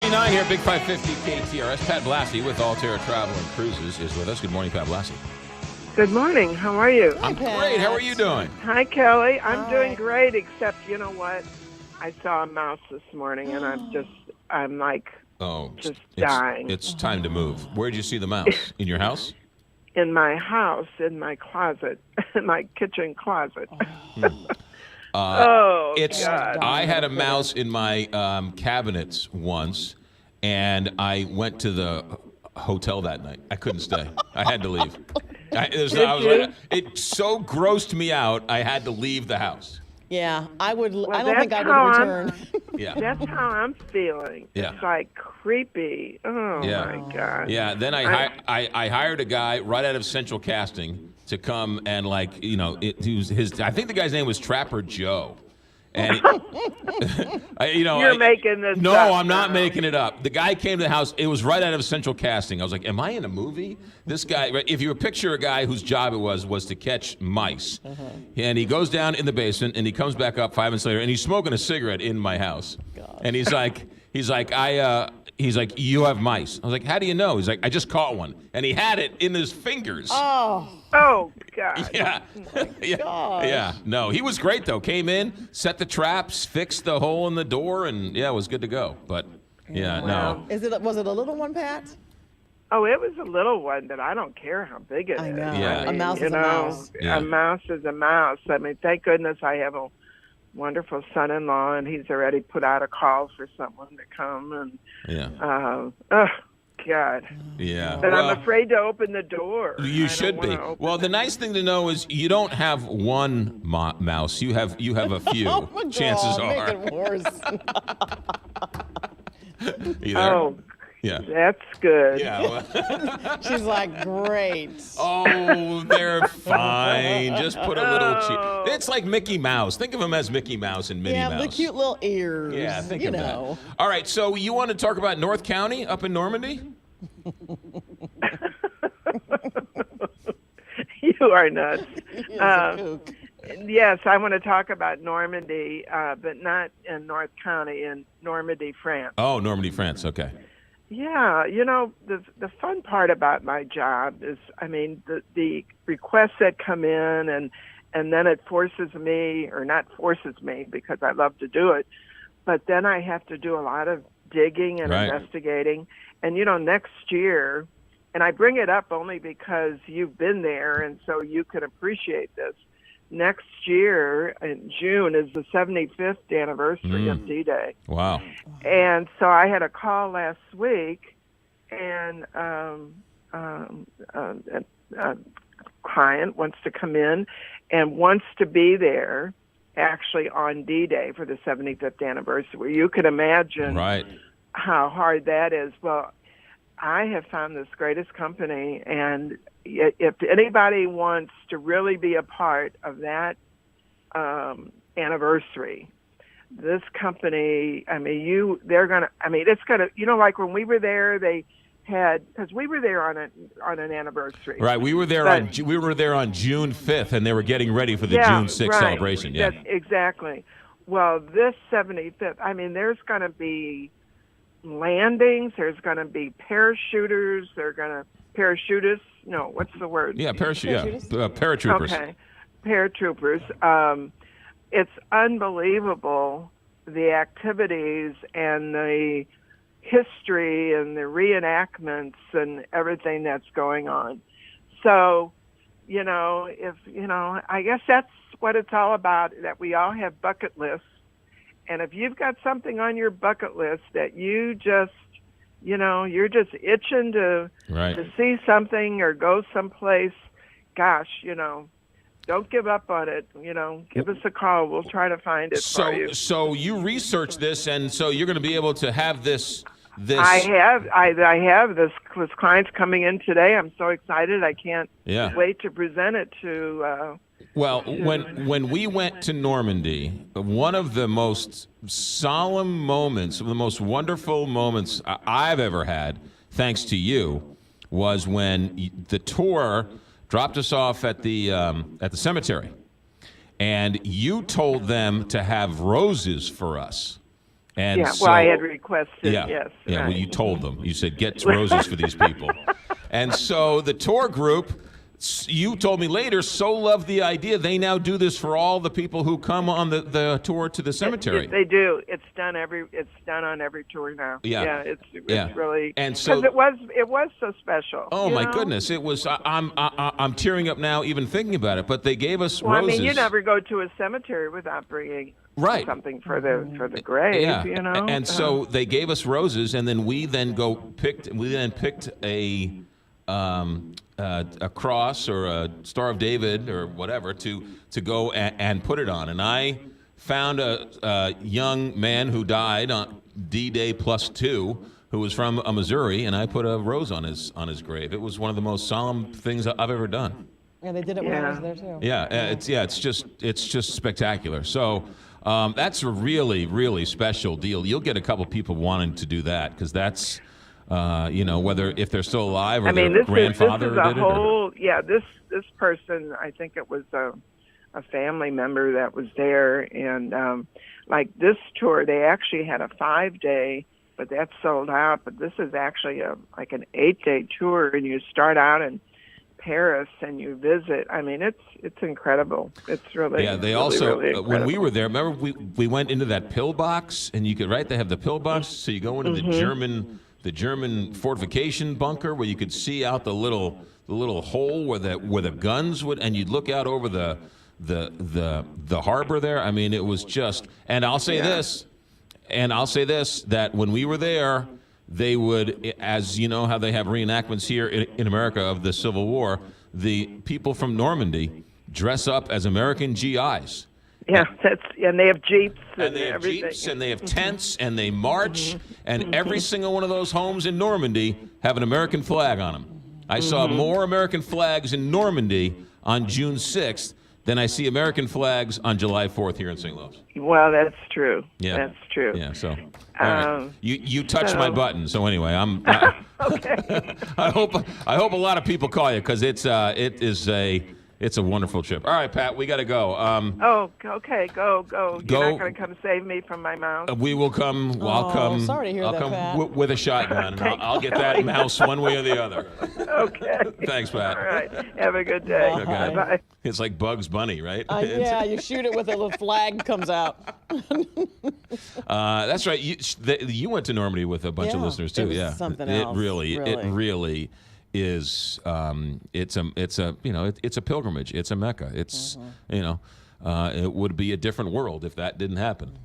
6:59 here, Big 550 KTRS. Pat Blassie with Altair Travel and Cruises is with us. Good morning, Pat Blassie. Good morning. How are you? I'm great. How are you doing? Hi, Kelly. I'm doing great, except you know what? I saw a mouse this morning, and I'm just dying. It's time to move. Where'd you see the mouse? In your house? In my house, in my closet, in my kitchen closet. God. I had a mouse in my cabinets once, and I went to the hotel that night. I couldn't stay. I had to leave. It so grossed me out, I had to leave the house. Yeah, I would. Well, I don't think I would return. Yeah, that's how I'm feeling. Yeah. It's like creepy. Oh yeah. my God. Yeah. Then I hired a guy right out of Central Casting to come and I think the guy's name was Trapper Joe. And You're making this No, up I'm not now. making it up. The guy came to the house. It was right out of Central Casting. I was like, am I in a movie? This guy, if you picture a guy whose job it was to catch mice. And he goes down in the basement, and he comes back up 5 minutes later, and he's smoking a cigarette in my house. God. And he's like, you have mice. I was like, how do you know? He's like, I just caught one. And he had it in his fingers. Oh God. Yeah. Yeah. No, he was great, though. Came in, set the traps, fixed the hole in the door, and, it was good to go. But, no. Was it a little one, Pat? Oh, it was a little one, but I don't care how big it is. I know. Yeah. A mouse is a mouse. Yeah. A mouse is a mouse. I mean, thank goodness I have a wonderful son-in-law, and he's already put out a call for someone to come. And God. Yeah. But I'm afraid to open the door. You should be. Well, the nice thing to know is you don't have one mouse. You have a few. Oh my God, chances are. Make it worse. You there? Oh, yeah. that's good. Yeah. Well, She's like, great. oh, they're fine. Just put a little cheese. It's like Mickey Mouse. Think of him as Mickey Mouse and Minnie Mouse. Yeah, the cute little ears. Yeah, think you of know. that. All right, so you want to talk about North County up in Normandy? You are nuts. He is a kook. Yes, I want to talk about Normandy, but not in North County, in Normandy, France. Oh, Normandy, France. Okay. Yeah, the fun part about my job is, the requests that come in, and then it forces me, or not forces me because I love to do it, but then I have to do a lot of digging and investigating. And, next year, and I bring it up only because you've been there and so you can appreciate this. Next year in June is the 75th anniversary of D-Day. Wow. And so I had a call last week, and a client wants to come in and wants to be there actually on D-Day for the 75th anniversary. You can imagine how hard that is. Well, I have found this greatest company, and if anybody wants to really be a part of that anniversary, this company, it's gonna, like when we were there, they had, because we were there on an anniversary. Right, we were there on June 5th, and they were getting ready for the June 6th celebration. Yeah, exactly. Well, this 75th, there's going to be landings. There's going to be parachuters. They're going to parachutists. No, what's the word? Yeah, paratroopers. Okay, paratroopers. It's unbelievable, the activities and the history and the reenactments and everything that's going on. So, I guess that's what it's all about, that we all have bucket lists. And if you've got something on your bucket list that you just, you're just itching to see something or go someplace, gosh, don't give up on it. Give us a call. We'll try to find it for you. So you researched this, and so you're going to be able to have this. I have this client's coming in today. I'm so excited. I can't wait to present it to. When we went to Normandy, one of the most solemn moments, the most wonderful moments I've ever had, thanks to you, was when the tour dropped us off at the cemetery, and you told them to have roses for us. And Yeah, so, well, I had requested, yeah, yes. yeah. Well, right. you told them. You said, get roses for these people. And so the tour group, you told me later, so loved the idea, they now do this for all the people who come on the tour to the cemetery. They do. It's done on every tour now. Yeah. It's Yeah. really, And so because it was so special. oh you my know? goodness, it was. I'm tearing up now even thinking about it. But they gave us Well, roses. I mean, you never go to a cemetery without bringing Right. something for the grave. Yeah, You know. and so they gave us roses, and then we picked a cross or a Star of David or whatever to go and put it on. And I found a young man who died on D-Day +2, who was from Missouri, and I put a rose on his grave. It was one of the most solemn things I've ever done. Yeah, they did it when I was there too. It's just spectacular. So that's a really, really special deal. You'll get a couple people wanting to do that because that's, whether if they're still alive or their grandfather this is a did it. whole, this person, I think it was a family member that was there, and like this tour, they actually had a 5-day, but that's sold out. But this is actually like an 8-day tour, and you start out in Paris and you visit. I mean, it's incredible. It's really They really, also really when we incredible. were there, remember we went into that pillbox, and you could they have the pillbox, so you go into the German fortification bunker where you could see out the little hole where the guns would, and you'd look out over the harbor there. I mean, it was just. And I'll say this, that when we were there, they would, as you know how they have reenactments here in America of the Civil War, the people from Normandy dress up as American GIs. Yeah, and they have jeeps And they have everything. jeeps, and they have tents, and they march, and every single one of those homes in Normandy have an American flag on them. I saw more American flags in Normandy on June 6th than I see American flags on July 4th here in St. Louis. Well, that's true. Yeah. That's true. Yeah, so all right. You touched my button, so anyway, Okay. I hope a lot of people call you because it's a wonderful trip. All right, Pat, we got to go. Okay, go. You're Go. not going to come save me from my mouse? We will come. I'll come. sorry to hear I'll that, come Pat. with a shotgun, and I'll get that mouse one way or the other. Okay. Thanks, Pat. All right. Have a good day. Okay. Bye. It's like Bugs Bunny, right? Yeah, you shoot it with a little flag comes out. That's right. You went to Normandy with a bunch of Yeah, listeners too. it was Yeah, something it else, really really. is. It's a pilgrimage. It's a Mecca. It's it would be a different world if that didn't happen.